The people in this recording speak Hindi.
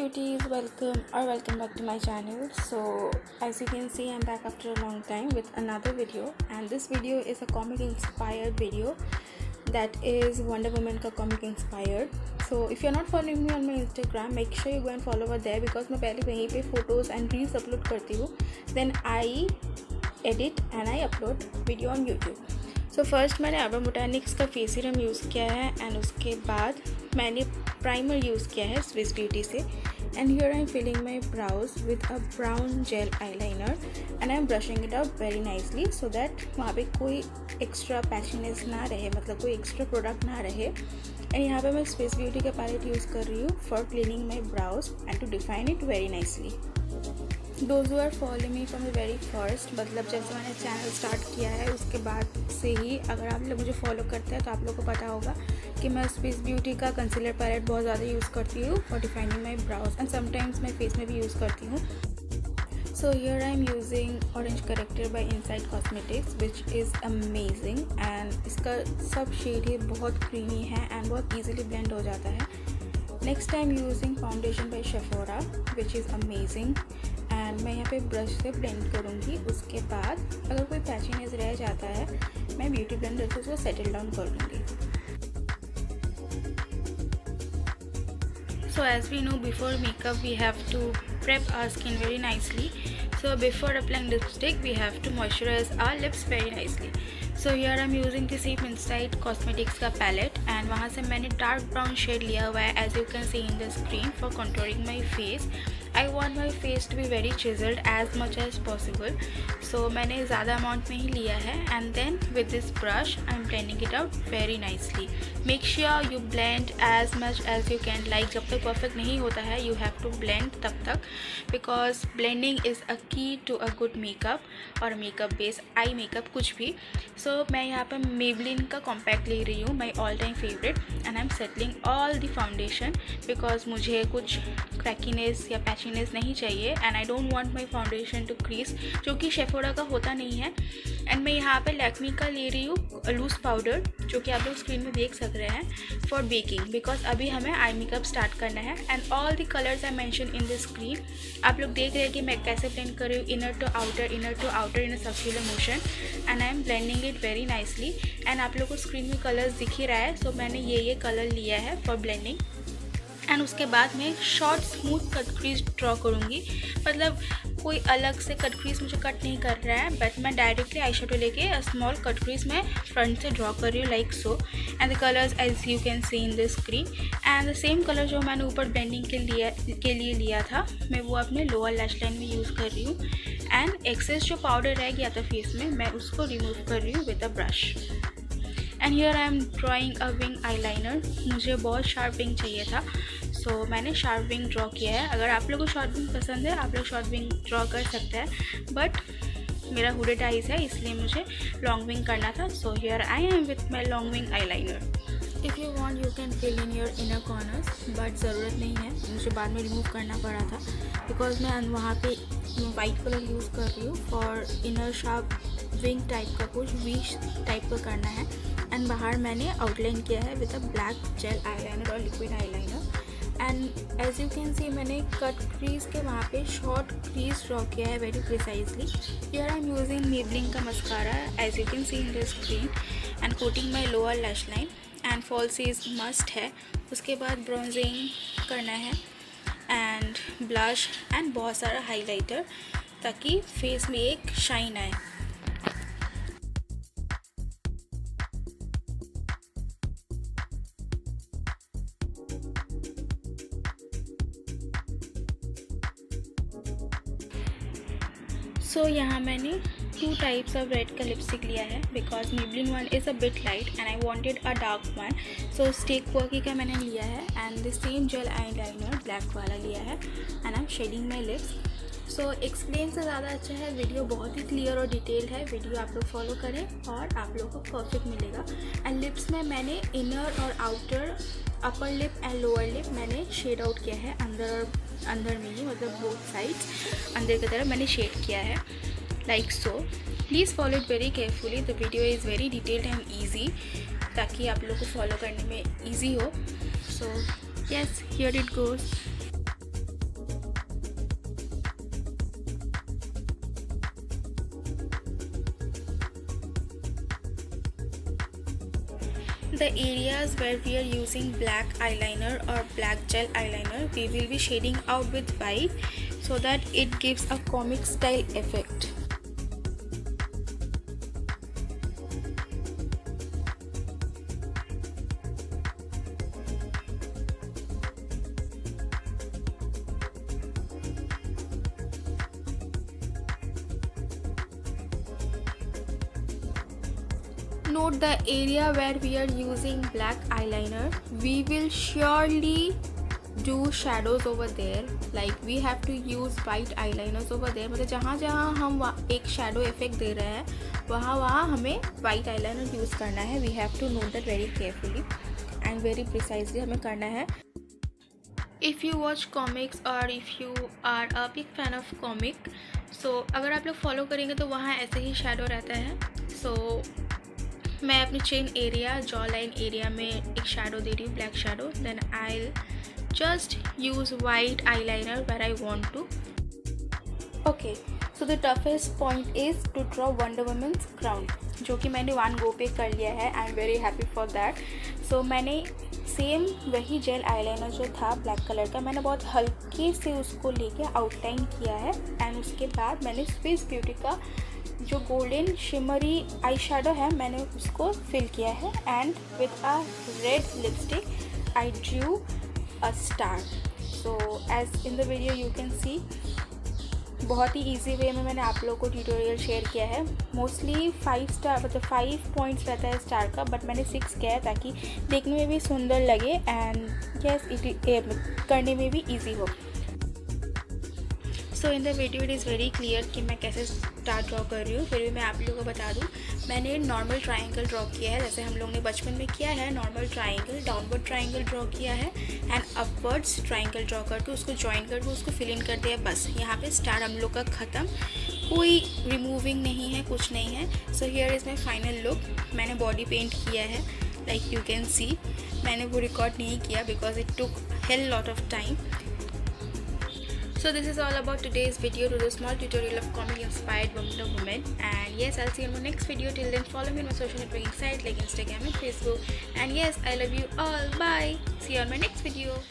beauties, welcome back to my channel. So as you can see, I'm back after a long time with another video, and this video is a comic inspired video that is Wonder Woman का comic inspired. So if you're not following me on my Instagram, make sure you go and follow over there because मैं पहले वहीं पे photos and reels upload करती हूँ. Then I edit and I upload video on YouTube. So first मैंने अर्बन बोटैनिक्स का फेस सीरम यूज़ किया है एंड उसके बाद मैंने प्राइमर यूज़ किया है स्विस ब्यूटी से. And here I am filling my brows with a brown gel eyeliner and I am brushing it out very nicely so that वहाँ पे कोई एक्स्ट्रा पैचीनेस ना रहे, मतलब कोई एक्स्ट्रा प्रोडक्ट ना रहे. एंड यहाँ पे मैं स्विस ब्यूटी का पैलेट यूज़ कर रही हूँ for cleaning my brows and to define it very nicely. Those who are following me from the very first, मतलब जब से मैंने चैनल स्टार्ट किया है उसके बाद से ही अगर आप लोग मुझे फॉलो करते हैं तो आप लोग को पता होगा कि मैं स्विस ब्यूटी का कंसीलर पैलेट बहुत ज़्यादा यूज़ करती हूँ for defining my brows and sometimes मैं फेस में भी यूज़ करती हूँ. So here I am using orange corrector by Insight Cosmetics which is amazing and इसका सब शेड ही बहुत क्रीमी है एंड बहुत ईजिली ब्लेंड हो जाता है. Next I am using foundation by Sephora which is amazing and मैं यहाँ पे ब्रश से ब्लेंड करूँगी. उसके बाद अगर कोई पैचीनेस रह जाता है मैं ब्यूटी ब्लेंडर से उसको सेटल डाउन कर लूँगी. So as we know, before makeup we have to prep our skin very nicely. So before applying lipstick we have to moisturize our lips very nicely. So here I'm using the same inside cosmetics का palette and वहाँ से मैंने dark brown shade लिया हुआ है as you can see in the screen for contouring my face. I want my face to be very chiseled as much as possible. So मैंने ज़्यादा amount में ही लिया है and then with this brush I'm blending it out very nicely. Make sure you blend as much as you can. Like जब तक perfect नहीं होता है you have to blend तब तक because blending is a key to a good makeup और makeup base eye makeup कुछ भी. So मैं यहाँ पर Maybelline का compact ले रही हूँ, my all time favorite, and I'm settling all the foundation because मुझे कुछ crackiness या patchiness नहीं चाहिए and I don't want my foundation to crease जो कि शेफोरा का होता नहीं है. एंड मैं यहाँ पे लैक्मी का ले रही हूँ लूज पाउडर जो कि आप लोग स्क्रीन में देख सक रहे हैं फॉर बेकिंग बिकॉज अभी हमें आई मेकअप स्टार्ट करना है. And all the colours I mention in the screen. आप लोग देख रहे हैं कि मैं कैसे ब्लेंड कर रही हूँ inner to outer in a circular motion and I am blending it very nicely. And आप लोग को स्क्रीन में कलर्स दिख ही रहा है सो मैंने ये कलर लिया है फॉर ब्लेंडिंग. एंड उसके बाद मैं short smooth cut crease draw करूँगी, मतलब कोई अलग से कट क्रीज मुझे कट नहीं कर रहा है बट मैं डायरेक्टली आई शेडो लेके स्मॉल कट क्रीज में फ्रंट से ड्रॉ कर रही हूँ like so. And the colours as you can see in the screen and the same colour जो मैंने ऊपर ब्लेंडिंग के लिए लिया था मैं वो अपने लोअर लैश लाइन में यूज़ कर रही हूँ. एंड एक्सेस जो पाउडर रह गया था फेस में मैं उसको रिमूव कर रही हूँ with a brush. And here I am drawing a wing eyeliner. मुझे बहुत शार्प विंग चाहिए था सो मैंने शार्प विंग ड्रॉ किया है. अगर आप लोगों को शॉर्ट विंग पसंद है आप लोग शॉर्ट विंग ड्रॉ कर सकते हैं बट मेरा हुडेड आइज है इसलिए मुझे लॉन्ग विंग करना था. So here I am with my long wing eyeliner. If you want you can fill in your inner corners but ज़रूरत नहीं है, मुझे बाद में रिमूव करना पड़ा था बिकॉज मैं वहाँ पे वाइट कलर यूज़ कर रही हूँ for inner sharp wing type का कुछ विश टाइप का करना है. एंड बाहर मैंने आउटलाइन किया है with a black gel eyeliner और liquid eyeliner. And as you can see मैंने कट क्रीज के वहाँ पे शॉर्ट क्रीज ड्रॉ किया है very precisely. Here I am using Maybelline का mascara as you can see in the screen and coating my lower lash line and falsies must है. उसके बाद ब्रॉन्जिंग करना है एंड ब्लश एंड बहुत सारा हाइलाइटर ताकि फेस में एक शाइन आए. सो यहाँ मैंने 2 टाइप्स ऑफ रेड का लिपस्टिक लिया है because Maybelline one is a bit light and I wanted a dark one. So स्टेक वर्की का मैंने लिया है and the same gel eyeliner black वाला लिया है and I am shading my lips. So explain से ज़्यादा अच्छा है, वीडियो बहुत ही क्लियर और डिटेल है. वीडियो आप लोग फॉलो करें और आप लोगों को परफेक्ट मिलेगा. एंड लिप्स में मैंने इनर और outer upper lip and lower lip मैंने शेड आउट किया है अंदर में ही, मतलब बोथ साइड्स अंदर की तरफ मैंने शेड किया है like so. Please follow it very carefully. The video is very detailed and easy ताकि आप लोग को फॉलो करने में ईजी हो. So yes, here it goes. The areas where we are using black eyeliner or black gel eyeliner, we will be shading out with white so that it gives a comic style effect. Note the area where we are using black eyeliner. We will surely do shadows over there. Like we have to use white eyeliners over there. मतलब जहाँ जहाँ हम एक shadow effect दे रहे हैं वहाँ हमें white eyeliner use करना है. We have to note that very carefully and very precisely हमें करना है. If you watch comics or if you are a big fan of comic, so अगर आप लोग follow करेंगे तो वहाँ ऐसे ही shadow रहता है. So मैं अपने chin area jaw line area में एक शेडो दे रही हूँ, black shadow. Then I just use white eye liner where I want to. Okay, so the toughest point is to draw wonder woman's crown, जो कि मैंने वन गो पे कर लिया है. I am very happy for that. So मैंने सेम वही जेल आईलाइनर जो था ब्लैक कलर का, मैंने बहुत हल्के से उसको लेके आउटलाइन किया है. एंड उसके बाद मैंने स्विस ब्यूटी का जो गोल्डन शिमरी आई शेडो है मैंने उसको फिल किया है. And with a red lipstick I drew a star. So as in the video you can see, बहुत ही ईजी वे में मैंने आप लोगों को ट्यूटोरियल शेयर किया है. मोस्टली 5 स्टार मतलब 5 पॉइंट्स रहता है स्टार का, बट मैंने 6 किया है ताकि देखने में भी सुंदर लगे एंड यस इट करने में भी ईजी हो. So in the video it is very clear कि मैं कैसे स्टार ड्रॉ कर रही हूँ. फिर भी मैं आप लोगों को बता दूँ, मैंने नॉर्मल ट्राइंगल ड्रॉ किया है जैसे हम लोग ने बचपन में किया है. Normal triangle, downward triangle draw किया है एंड अपवर्ड्स ट्राइंगल ड्रॉ करके उसको ज्वाइन करके उसको फिल इन कर दिया. बस यहाँ पे स्टार हम लोग का ख़त्म, कोई रिमूविंग नहीं है, कुछ नहीं है. So here is my final look. मैंने बॉडी पेंट किया है लाइक यू कैन सी. मैंने वो रिकॉर्ड नहीं किया because it took hell lot of time. So this is all about today's video, to the small tutorial of comic inspired Wonder Woman. And yes, I'll see you in my next video. Till then, follow me on my social networking sites like Instagram and Facebook. And yes, I love you all. Bye. See you on my next video.